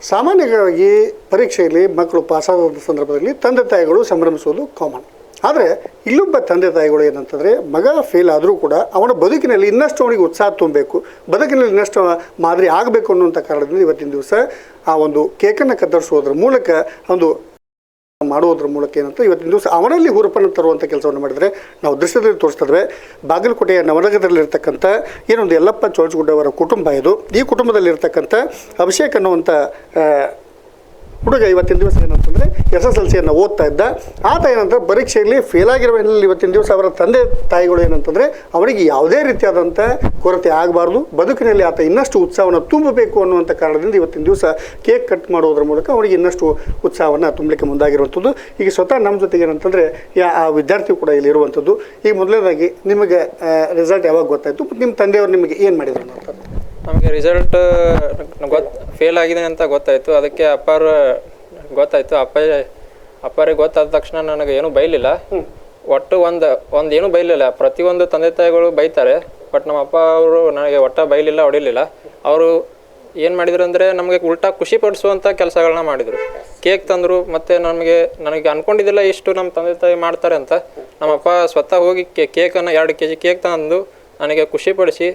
ಸಾಮಾನ್ಯವಾಗಿ ಪರೀಕ್ಷೆಯಲ್ಲಿ ಮಕ್ಕಳು ಪಾಸಾದ ಸಂದರ್ಭದಲ್ಲಿ ತಂದೆ ತಾಯಿಗಳು ಸಂಭ್ರಮಿಸೋದು ಕಾಮನ್. ಆದರೆ ಇಲ್ಲೊಬ್ಬ ತಂದೆ ತಾಯಿಗಳು ಏನಂತಂದರೆ ಮಗ ಫೇಲ್ ಆದರೂ ಕೂಡ ಅವನ ಬದುಕಿನಲ್ಲಿ ಇನ್ನಷ್ಟು ಅವನಿಗೆ ಉತ್ಸಾಹ ತುಂಬಬೇಕು, ಬದುಕಿನಲ್ಲಿ ಇನ್ನಷ್ಟು ಮಾದರಿ ಆಗಬೇಕು ಅನ್ನುವಂಥ ಕಾರಣದಿಂದ ಇವತ್ತಿನ ದಿವಸ ಆ ಒಂದು ಕೇಕನ್ನು ಕತ್ತರಿಸೋದ್ರ ಮೂಲಕ ಒಂದು ಮಾಡುವುದರ ಮೂಲಕ ಏನಂತ ಇವತ್ತಿನ ದಿವಸ ಅವನಲ್ಲಿ ಹುರುಪನ್ನು ತರುವಂಥ ಕೆಲಸವನ್ನು ಮಾಡಿದರೆ ನಾವು ದೃಶ್ಯದಲ್ಲಿ ತೋರಿಸ್ತಿದ್ವಿ. ಬಾಗಲಕೋಟೆಯ ನವನಗರದಲ್ಲಿರ್ತಕ್ಕಂಥ ಏನೊಂದು ಯಲ್ಲಪ್ಪ ಚೋಳಚಗುಡ್ಡವರ ಕುಟುಂಬ ಇದು. ಈ ಕುಟುಂಬದಲ್ಲಿರ್ತಕ್ಕಂಥ ಅಭಿಷೇಕ್ ಅನ್ನುವಂಥ ಹುಡುಗ ಇವತ್ತಿನ ದಿವಸ ಏನಂತಂದರೆ SSLCಯನ್ನು ಓದ್ತಾ ಇದ್ದ. ಆತ ಏನಂದ್ರೆ ಪರೀಕ್ಷೆಯಲ್ಲಿ ಫೇಲ್ ಆಗಿರುವ ಹಿನ್ನೆಲೆಯಲ್ಲಿ ಇವತ್ತಿನ ದಿವಸ ಅವರ ತಂದೆ ತಾಯಿಗಳು ಏನಂತಂದರೆ ಅವನಿಗೆ ಯಾವುದೇ ರೀತಿಯಾದಂಥ ಕೊರತೆ ಆಗಬಾರ್ದು, ಬದುಕಿನಲ್ಲಿ ಆತ ಇನ್ನಷ್ಟು ಉತ್ಸಾಹವನ್ನು ತುಂಬಬೇಕು ಅನ್ನುವಂಥ ಕಾರಣದಿಂದ ಇವತ್ತಿನ ದಿವಸ ಕೇಕ್ ಕಟ್ ಮಾಡೋದ್ರ ಮೂಲಕ ಅವನಿಗೆ ಇನ್ನಷ್ಟು ಉತ್ಸಾಹವನ್ನು ತುಂಬಲಿಕ್ಕೆ ಮುಂದಾಗಿರುವಂಥದ್ದು. ಈಗ ಸ್ವತಃ ನಮ್ಮ ಜೊತೆಗೆ ಏನಂತಂದರೆ ಆ ವಿದ್ಯಾರ್ಥಿ ಕೂಡ ಇಲ್ಲಿ ಇರುವಂಥದ್ದು. ಈಗ ಮೊದಲನೇದಾಗಿ ನಿಮಗೆ ರಿಸಲ್ಟ್ ಯಾವಾಗ ಗೊತ್ತಾಯಿತು ಮತ್ತು ನಿಮ್ಮ ತಂದೆಯವರು ನಿಮಗೆ ಏನು ಮಾಡಿದ್ರು ಅನ್ನೋಂಥದ್ದು? ನಮಗೆ ರಿಸಲ್ಟ್ ಫೇಲ್ ಆಗಿದೆ ಅಂತ ಗೊತ್ತಾಯಿತು. ಅದಕ್ಕೆ ಅಪ್ಪಾರು ಗೊತ್ತಾಯಿತು. ಅಪ್ಪಾರಿಗೆ ಗೊತ್ತಾದ ತಕ್ಷಣ ನನಗೆ ಏನೂ ಬೈಲಿಲ್ಲ. ಒಟ್ಟು ಒಂದು ಏನೂ ಬೈಲಿಲ್ಲ. ಪ್ರತಿಯೊಂದು ತಂದೆ ತಾಯಿಗಳು ಬೈತಾರೆ, ಬಟ್ ನಮ್ಮ ಅಪ್ಪ ಅವರು ನನಗೆ ಬೈಲಿಲ್ಲ, ಹೊಡಿಲಿಲ್ಲ. ಅವರು ಏನು ಮಾಡಿದ್ರು ಅಂದರೆ ನಮಗೆ ಉಲ್ಟಾ ಖುಷಿ ಪಡಿಸುವಂಥ ಕೆಲಸಗಳನ್ನ ಮಾಡಿದರು. ಕೇಕ್ ತಂದರು, ಮತ್ತು ನನಗೆ ಅಂದ್ಕೊಂಡಿದ್ದಿಲ್ಲ ಇಷ್ಟು ನಮ್ಮ ತಂದೆ ತಾಯಿ ಮಾಡ್ತಾರೆ ಅಂತ. ನಮ್ಮಪ್ಪ ಸ್ವತಃ ಹೋಗಿ ಕೇಕನ್ನು 2 kg ಕೇಕ್ ತಂದು ನನಗೆ ಖುಷಿಪಡಿಸಿ,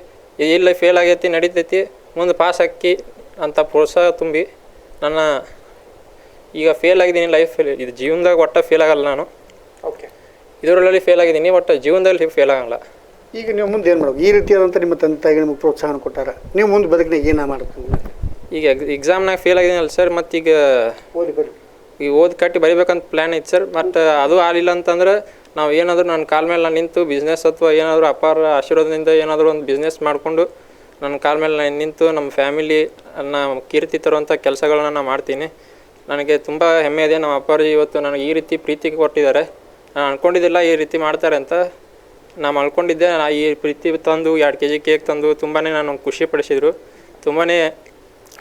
ಇಲ್ಲ ಫೇಲ್ ಆಗೈತಿ ನಡೀತೈತಿ, ಮುಂದೆ ಪಾಸ್ ಹಾಕಿ ಅಂತ ಪ್ರೋತ್ಸಾಹ ತುಂಬಿ ನನ್ನ ಈಗ ಫೇಲ್ ಆಗಿದ್ದೀನಿ ಲೈಫಲ್ಲಿ. ಇದು ಜೀವನದಾಗ ಫೇಲ್ ಆಗಲ್ಲ ನಾನು. ಓಕೆ, ಇದರಲ್ಲಿ ಫೇಲ್ ಆಗಿದ್ದೀನಿ, ಜೀವನದಲ್ಲಿ ಫೇಲ್ ಆಗಲ್ಲ. ಈಗ ನೀವು ಮುಂದೆ ಏನು ಮಾಡೋದು? ಈ ರೀತಿಯಾದಂಥ ನಿಮ್ಮ ತಂದೆ ತಾಯಿಗೆ ನಿಮಗೆ ಪ್ರೋತ್ಸಾಹ ಕೊಟ್ಟಾರ, ನೀವು ಮುಂದೆ ಬದುಕಿನಾಗ ಏನು ಮಾಡ್ತೀವಿ? ಈಗ ಎಕ್ಸಾಮ್ನಾಗ ಫೇಲ್ ಆಗಿದ್ದೀನಲ್ಲ ಸರ್, ಮತ್ತೀಗ ಓದಿ ಕಟ್ಟಿ ಬರಿಬೇಕಂತ ಪ್ಲ್ಯಾನ್ ಐತೆ ಸರ್. ಮತ್ತು ಅದು ಆಗಲಿಲ್ಲ ಅಂತಂದ್ರೆ ನಾವು ಏನಾದರೂ ನನ್ನ ಕಾಲ ಮೇಲೆ ನಾನು ನಿಂತು ಬಿಸ್ನೆಸ್ ಅಥವಾ ಏನಾದರೂ ಅಪಾರ ಆಶೀರ್ವಾದದಿಂದ ಏನಾದರೂ ಒಂದು ಬಿಸ್ನೆಸ್ ಮಾಡಿಕೊಂಡು ನನ್ನ ಕಾಲ ಮೇಲೆ ನಾನು ನಿಂತು ನಮ್ಮ ಫ್ಯಾಮಿಲಿನ ಕೀರ್ತಿ ತರುವಂಥ ಕೆಲಸಗಳನ್ನ ನಾನು ಮಾಡ್ತೀನಿ. ನನಗೆ ತುಂಬ ಹೆಮ್ಮೆ ಇದೆ. ನಮ್ಮ ಅಪ್ಪಾರು ಇವತ್ತು ನನಗೆ ಈ ರೀತಿ ಪ್ರೀತಿ ಕೊಟ್ಟಿದ್ದಾರೆ. ನಾನು ಅಂದ್ಕೊಂಡಿದ್ದಿಲ್ಲ ಈ ರೀತಿ ಮಾಡ್ತಾರೆ ಅಂತ. ನಾನು ಅನ್ಕೊಂಡಿದ್ದೆ, ಈ ಪ್ರೀತಿ ತಂದು 2 kg ಕೇಕ್ ತಂದು ತುಂಬಾ ನಾನು ಖುಷಿ ಪಡಿಸಿದರು. ತುಂಬಾ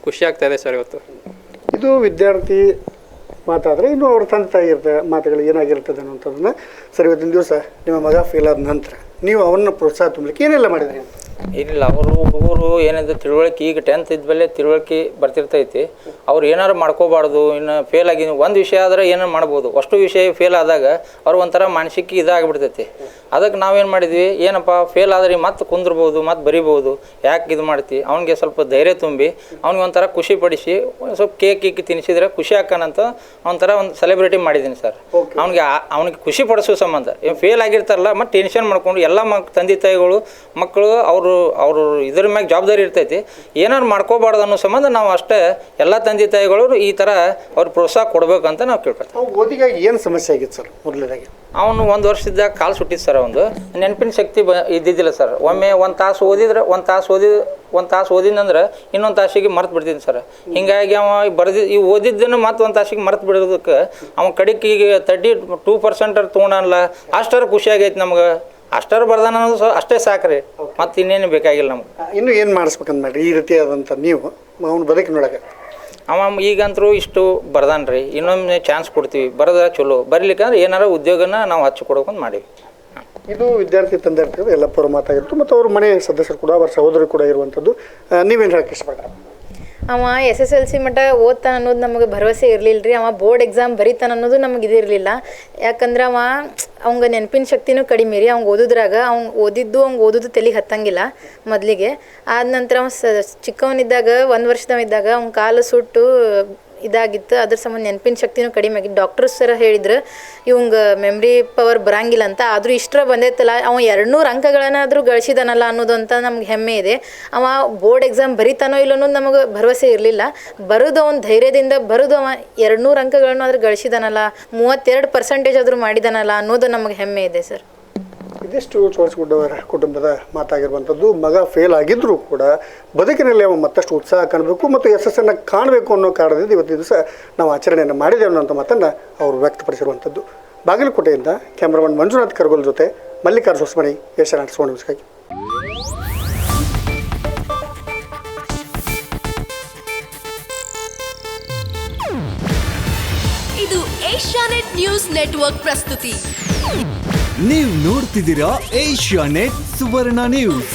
ಖುಷಿ ಆಗ್ತಾಯಿದೆ ಸರ್ ಇವತ್ತು. ಇದು ವಿದ್ಯಾರ್ಥಿ ಮಾತಾದರೆ ಇನ್ನು ಅವ್ರ ತಂದೆ ತಾಯಿ ಮಾತುಗಳು ಏನಾಗಿರ್ತದೆ ಅನ್ನೋಂಥದ್ದನ್ನು ಸರ್, ಇವತ್ತಿನ ದಿವಸ ನಿಮ್ಮ ಮಗ ಫೇಲ್ ಆದ ನಂತರ ನೀವು ಅವನ್ನ ಪ್ರೋತ್ಸಾಹ ತುಂಬಲಿಕ್ಕೆ ಏನೆಲ್ಲ ಮಾಡಿದ್ರಿ? ಇಲ್ಲ, ಹುಡುಗರು ಏನಿದೆ ತಿಳುವಳಿಕೆ, ಈಗ 10th ಇದ್ಮೇಲೆ ತಿಳುವಳಿಕೆ ಬರ್ತಿರ್ತೈತಿ. ಅವ್ರು ಏನಾರು ಮಾಡ್ಕೋಬಾರ್ದು. ಇನ್ನು ಫೇಲ್ ಆಗಿ ಒಂದು ವಿಷಯ ಆದರೆ ಏನಾರು ಮಾಡ್ಬೋದು, ಅಷ್ಟು ವಿಷಯ ಫೇಲ್ ಆದಾಗ ಅವ್ರು ಒಂಥರ ಮಾನಸಿಕ ಇದಾಗಿಬಿಡ್ತೈತಿ. ಅದಕ್ಕೆ ನಾವೇನು ಮಾಡಿದ್ವಿ, ಏನಪ್ಪ ಫೇಲ್ ಆದರೆ ಮತ್ತೆ ಕುಂದ್ರಬೋದು, ಮತ್ತೆ ಬರಿಬೋದು, ಯಾಕೆ ಇದು ಮಾಡ್ತಿ, ಅವ್ನಿಗೆ ಸ್ವಲ್ಪ ಧೈರ್ಯ ತುಂಬಿ ಅವ್ನಿಗೆ ಒಂಥರ ಖುಷಿ ಪಡಿಸಿ ಸ್ವಲ್ಪ ಕೇಕ್ ತಿನ್ನಿಸಿದ್ರೆ ಖುಷಿ ಹಾಕೋಣಂತ ಒಂಥರ ಒಂದು ಸೆಲೆಬ್ರೇಟಿ ಮಾಡಿದ್ದೀನಿ ಸರ್. ಅವ್ನಿಗೆ ಖುಷಿ ಪಡಿಸೋ ಸಂಬಂಧ. ಫೇಲ್ ಆಗಿರ್ತಾರಲ್ಲ, ಮತ್ತು ಟೆನ್ಷನ್ ಮಾಡ್ಕೊಂಡು ಎಲ್ಲ ತಂದೆ ತಾಯಿಗಳು ಮಕ್ಕಳು ಅವರು ಇದ್ರ ಮ್ಯಾಗ ಜವಾಬ್ದಾರಿ ಇರ್ತೈತಿ, ಏನಾರು ಮಾಡ್ಕೋಬಾರ್ದು ಅನ್ನೋ ಸಂಬಂಧ ನಾವು ಅಷ್ಟೇ ಎಲ್ಲ ತಂದೆ ತಾಯಿಗಳು ಈ ಥರ ಅವ್ರು ಪ್ರೋತ್ಸಾಹ ಕೊಡ್ಬೇಕಂತ ನಾವು ಕೇಳ್ಕೊಳ್ತೀವಿ. ಓದಿಗಾಗಿ ಏನು ಸಮಸ್ಯೆ ಆಗಿತ್ತು ಸರ್? ಮೊದಲನೇದಾಗಿ ಅವನು 1 ವರ್ಷದಾಗ ಕಾಲು ಸುಟ್ಟಿತ್ತು ಸರ್. ಒಂದು ನೆನಪಿನ ಶಕ್ತಿ ಇದ್ದಿದ್ದಿಲ್ಲ ಸರ್. ಒಮ್ಮೆ 1 ತಾಸು ಓದಿದ್ರೆ 1 ತಾಸು ಓದಿದಂದ್ರೆ ಇನ್ನೊಂದು ತಾಸಿಗೆ ಮರ್ತು ಬಿಡ್ತೀನಿ ಸರ್. ಹೀಗಾಗಿ ಅವ ಈ ಓದಿದ್ದನ್ನು ಮತ್ತೆ 1 ತಾಸಿಗೆ ಮರ್ತು ಬಿಡೋದಕ್ಕೆ ಅವ ಕಡೆಗೆ ಈಗ 32% ತೊಗೊಂಡಲ್ಲ, ಅಷ್ಟರ ಖುಷಿ ಆಗೈತೆ ನಮ್ಗೆ. ಅಷ್ಟರ ಬರ್ದಾನ ಅನ್ನೋದು ಅಷ್ಟೇ ಸಾಕ್ರಿ, ಮತ್ತೆ ಇನ್ನೇನು ಬೇಕಾಗಿಲ್ಲ ನಮ್ಗೆ. ಇನ್ನೂ ಏನು ಮಾಡಿಸ್ಬೇಕಂತ ಮಾಡ್ರಿ ಈ ರೀತಿಯಾದಂಥ ನೀವು ಅವನು ಬದುಕಿ ನೋಡಕ್ಕೆ? ಅವ ಈಗಂತರೂ ಇಷ್ಟು ಬರ್ದಾನ್ರಿ, ಇನ್ನೊಮ್ಮೆ ಚಾನ್ಸ್ ಕೊಡ್ತೀವಿ, ಬರೋದ ಚಲೋ ಬರಲಿಕ್ಕಂದ್ರೆ ಏನಾರ ಉದ್ಯೋಗನ ನಾವು ಹಚ್ಚಿ ಕೊಡೋಕಂತ ಮಾಡೀವಿ. ಇದು ವಿದ್ಯಾರ್ಥಿ ತಂದೆ ಇರ್ತದೆ, ಎಲ್ಲಪ್ಪರ ಮಾತಾಗಿತ್ತು ಮತ್ತು ಅವ್ರ ಮನೆ ಸದಸ್ಯರು ಕೂಡ ಅವರ ಸಹೋದರಿ ಕೂಡ ಇರುವಂಥದ್ದು. ನೀವೇನು ಹೇಳಕ್ಕೆ ಇಷ್ಟಪಡ್ತಾರೆ? ಅವ SSLC ಮಟ್ಟ ಓದ್ತಾನ ಅನ್ನೋದು ನಮಗೆ ಭರವಸೆ ಇರಲಿಲ್ಲ ರೀ. ಅವ ಬೋರ್ಡ್ ಎಕ್ಸಾಮ್ ಬರೀತಾನ ಅನ್ನೋದು ನಮಗೆ ಇದಿರಲಿಲ್ಲ. ಯಾಕಂದ್ರೆ ಅವಂಗೆ ನೆನಪಿನ ಶಕ್ತಿನೂ ಕಡಿಮೆ ರೀ. ಅವ್ಗೆ ಓದೋದ್ರಾಗ ಓದೋದು ತಲೆಗೆ ಹತ್ತಂಗಿಲ್ಲ ಮೊದಲಿಗೆ. ಆದ ನಂತರ ಚಿಕ್ಕವನಿದ್ದಾಗ 1 ವರ್ಷದವಿದ್ದಾಗ ಅವ್ನ ಕಾಲು ಸುಟ್ಟು ಇದಾಗಿತ್ತು. ಅದ್ರ ಸಂಬಂಧ ನೆನಪಿನ ಶಕ್ತಿನೂ ಕಡಿಮೆ ಆಗಿತ್ತು. ಡಾಕ್ಟರ್ ಸರ್ ಹೇಳಿದ್ರು ಇವಂಗೆ ಮೆಮ್ರಿ ಪವರ್ ಬರಂಗಿಲ್ಲ ಅಂತ. ಆದರೂ ಇಷ್ಟರ ಬಂದೈತಲ್ಲ, ಅವ 200 ಅಂಕಗಳನ್ನಾದರೂ ಗಳಿಸಿದಾನಲ್ಲ ಅನ್ನೋದು ಅಂತ ನಮ್ಗೆ ಹೆಮ್ಮೆ ಇದೆ. ಅವ ಬೋರ್ಡ್ ಎಕ್ಸಾಮ್ ಬರೀತಾನೋ ಇಲ್ಲ ಅನ್ನೋದು ನಮಗೆ ಭರವಸೆ ಇರಲಿಲ್ಲ. ಬರೋದು ಅವ್ನ ಧೈರ್ಯದಿಂದ ಬರೋದು ಅವ 200 ಅಂಕಗಳನ್ನು ಆದರೂ ಗಳಿಸಿದಾನಲ್ಲ, 32% ಆದರೂ ಮಾಡಿದಾನಲ್ಲ ಅನ್ನೋದು ನಮಗೆ ಹೆಮ್ಮೆ ಇದೆ ಸರ್. ಇದಿಷ್ಟು ಚೋಳಚಗುಡ್ಡವರ ಕುಟುಂಬದ ಮಾತಾಗಿರುವಂಥದ್ದು. ಮಗ ಫೇಲ್ ಆಗಿದ್ದರೂ ಕೂಡ ಬದುಕಿನಲ್ಲಿ ಅವ ಮತ್ತಷ್ಟು ಉತ್ಸಾಹ ಕಾಣಬೇಕು ಮತ್ತು ಯಶಸ್ಸನ್ನು ಕಾಣಬೇಕು ಅನ್ನೋ ಕಾರಣದಿಂದ ಇವತ್ತಿನ ದಿವಸ ನಾವು ಆಚರಣೆಯನ್ನು ಮಾಡಿದ್ದೇವೆ ಅನ್ನೋಂಥ ಮಾತನ್ನು ಅವರು ವ್ಯಕ್ತಪಡಿಸಿರುವಂಥದ್ದು. ಬಾಗಲಕೋಟೆಯಿಂದ ಕ್ಯಾಮ್ರಾಮನ್ ಮಂಜುನಾಥ್ ಕರ್ಗೋಲ್ ಜೊತೆ ಮಲ್ಲಿಕಾರ್ಜುನ ಹೊಸಮನಿ, ಏಷ್ಯಾನೆಟ್ ಸುವರ್ಣ ನ್ಯೂಸ್ಗಾಗಿ. ಇದು ಏಷ್ಯಾನೆಟ್ ನ್ಯೂಸ್ ನೆಟ್ವರ್ಕ್ ಪ್ರಸ್ತುತಿ. ನೀವು ನೋಡ್ತಿದ್ದೀರಾ ಏಷ್ಯಾನೆಟ್ ಸುವರ್ಣ ನ್ಯೂಸ್.